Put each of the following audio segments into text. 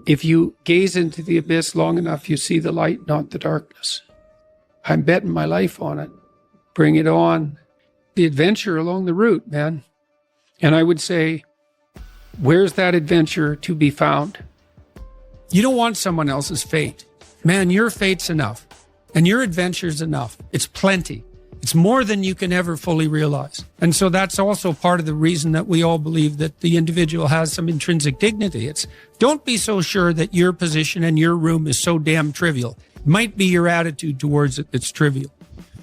If you gaze into the abyss long enough, you see the light, not the darkness. I'm betting my life on it. Bring it on. The adventure along the route, man. And I would say, where's that adventure to be found? You don't want someone else's fate. Man, your fate's enough. And your adventure's enough. It's plenty. It's more than you can ever fully realize. And so that's also part of the reason that we all believe that the individual has some intrinsic dignity. It's don't be so sure that your position and your room is so damn trivial. It might be your attitude towards it that's trivial.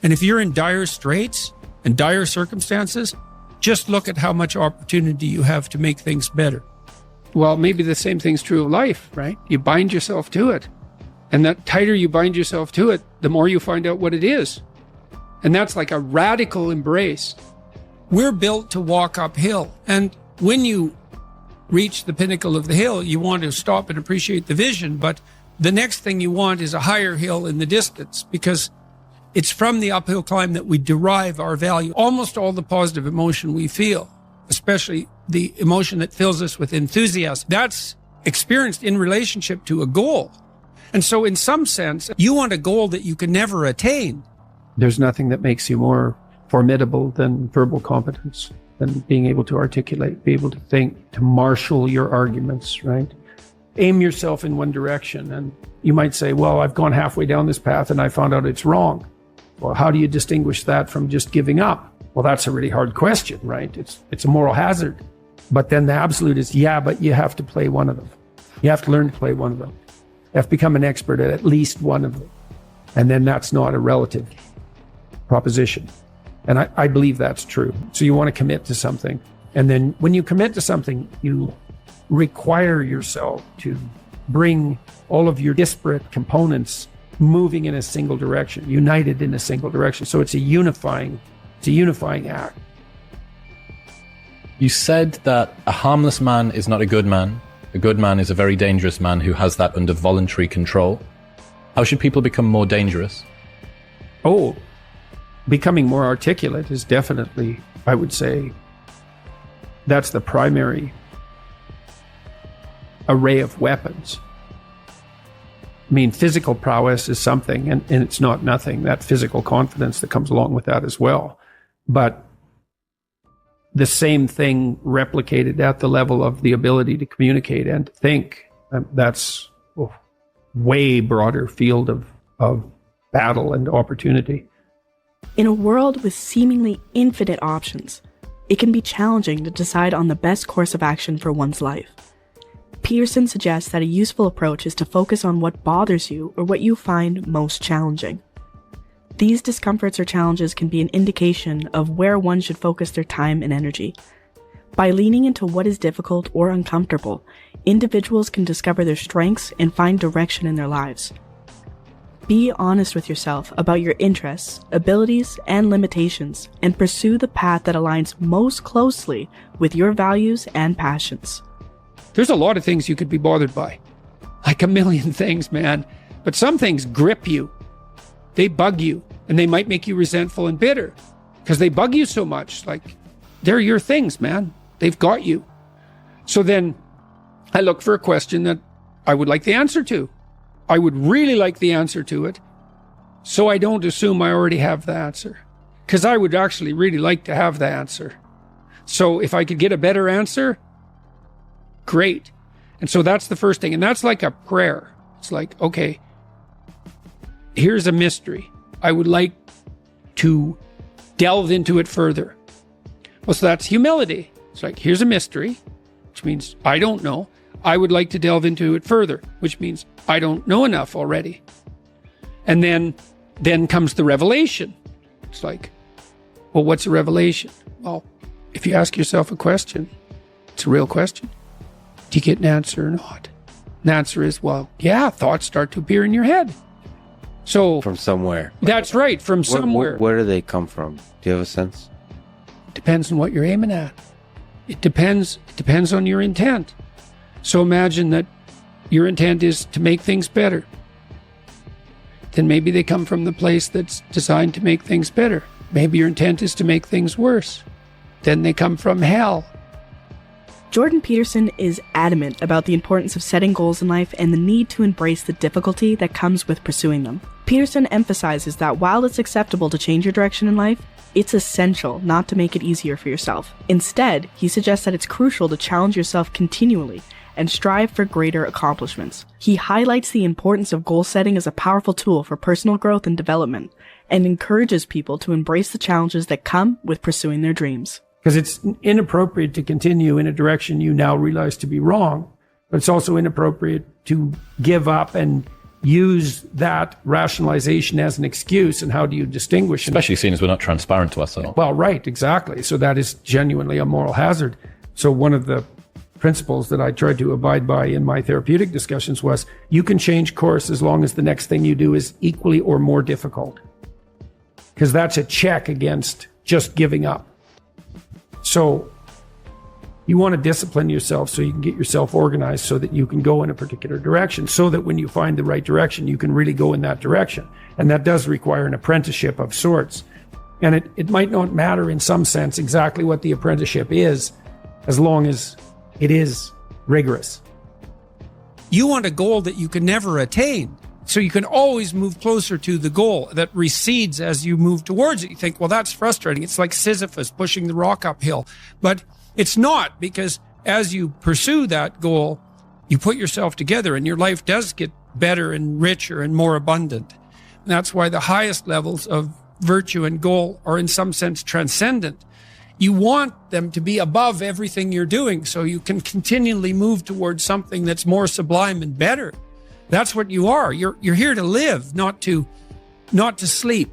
And if you're in dire straits and dire circumstances, just look at how much opportunity you have to make things better. Well, maybe the same thing's true of life, right? You bind yourself to it. And the tighter you bind yourself to it, the more you find out what it is. And that's like a radical embrace. We're built to walk uphill. And when you reach the pinnacle of the hill, you want to stop and appreciate the vision. But the next thing you want is a higher hill in the distance, because it's from the uphill climb that we derive our value. Almost all the positive emotion we feel, especially the emotion that fills us with enthusiasm, that's experienced in relationship to a goal. And so in some sense, you want a goal that you can never attain. There's nothing that makes you more formidable than verbal competence, than being able to articulate, be able to think, to marshal your arguments, right? Aim yourself in one direction. And you might say, well, I've gone halfway down this path and I found out it's wrong. Well, how do you distinguish that from just giving up? Well, that's a really hard question, right? It's a moral hazard. But then the absolute is, yeah, but you have to play one of them. You have to learn to play one of them. You have to become an expert at least one of them. And then that's not a relative proposition. And I believe that's true. So you want to commit to something. And then when you commit to something, you require yourself to bring all of your disparate components moving in a single direction, united in a single direction. So it's a unifying act. You said that a harmless man is not a good man. A good man is a very dangerous man who has that under voluntary control. How should people become more dangerous? Oh, becoming more articulate is definitely, I would say, that's the primary array of weapons. I mean, physical prowess is something, and it's not nothing, that physical confidence that comes along with that as well. But the same thing replicated at the level of the ability to communicate and to think, that's a way broader field of battle and opportunity. In a world with seemingly infinite options, it can be challenging to decide on the best course of action for one's life. Peterson suggests that a useful approach is to focus on what bothers you or what you find most challenging. These discomforts or challenges can be an indication of where one should focus their time and energy. By leaning into what is difficult or uncomfortable, individuals can discover their strengths and find direction in their lives. Be honest with yourself about your interests, abilities, and limitations, and pursue the path that aligns most closely with your values and passions. There's a lot of things you could be bothered by. Like a million things, man. But some things grip you. They bug you, and they might make you resentful and bitter because they bug you so much. Like, they're your things, man. They've got you. So then I look for a question that I would like the answer to. I would really like the answer to it, so I don't assume I already have the answer, because I would actually really like to have the answer. So if I could get a better answer, great. And so that's the first thing. And that's like a prayer. It's like, okay, here's a mystery. I would like to delve into it further. Well, so that's humility. It's like, here's a mystery, which means I don't know. I would like to delve into it further, which means I don't know enough already. And then comes the revelation. It's like, well, what's a revelation? Well, if you ask yourself a question, it's a real question. Do you get an answer or not? And the answer is, well, yeah, thoughts start to appear in your head. So from somewhere. That's right, from somewhere. Where do they come from? Do you have a sense? Depends on what you're aiming at. It depends on your intent. So imagine that your intent is to make things better. Then maybe they come from the place that's designed to make things better. Maybe your intent is to make things worse. Then they come from hell. Jordan Peterson is adamant about the importance of setting goals in life and the need to embrace the difficulty that comes with pursuing them. Peterson emphasizes that while it's acceptable to change your direction in life, it's essential not to make it easier for yourself. Instead, he suggests that it's crucial to challenge yourself continually and strive for greater accomplishments. He highlights the importance of goal setting as a powerful tool for personal growth and development, and encourages people to embrace the challenges that come with pursuing their dreams. Because it's inappropriate to continue in a direction you now realize to be wrong, but it's also inappropriate to give up and use that rationalization as an excuse. And how do you distinguish? Especially seeing as we're not transparent to ourselves. Well, right, exactly. So that is genuinely a moral hazard. So one of the principles that I tried to abide by in my therapeutic discussions was you can change course as long as the next thing you do is equally or more difficult. Because that's a check against just giving up. So you want to discipline yourself so you can get yourself organized so that you can go in a particular direction, so that when you find the right direction, you can really go in that direction. And that does require an apprenticeship of sorts. And it might not matter in some sense exactly what the apprenticeship is, as long as it is rigorous. You want a goal that you can never attain. So you can always move closer to the goal that recedes as you move towards it. You think, well, that's frustrating. It's like Sisyphus pushing the rock uphill. But it's not, because as you pursue that goal, you put yourself together and your life does get better and richer and more abundant. And that's why the highest levels of virtue and goal are in some sense transcendent. You want them to be above everything you're doing so you can continually move towards something that's more sublime and better. That's what you are. You're here to live, not to sleep.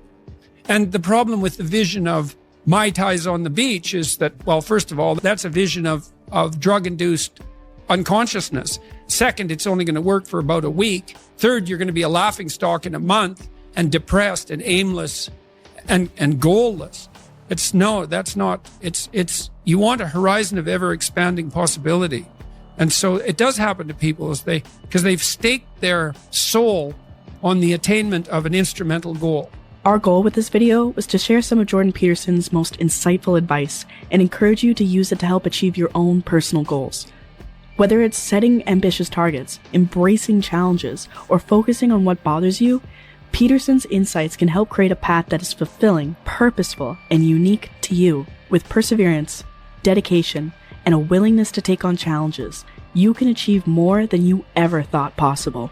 And the problem with the vision of Mai Tais on the beach is that, well, first of all, that's a vision of drug-induced unconsciousness. Second, it's only going to work for about a week. Third, you're going to be a laughingstock in a month and depressed and aimless and goalless. You want a horizon of ever expanding possibility. And so it does happen to people because they've staked their soul on the attainment of an instrumental goal. Our goal with this video was to share some of Jordan Peterson's most insightful advice and encourage you to use it to help achieve your own personal goals. Whether it's setting ambitious targets, embracing challenges, or focusing on what bothers you, Peterson's insights can help create a path that is fulfilling, purposeful, and unique to you. With perseverance, dedication, and a willingness to take on challenges, you can achieve more than you ever thought possible.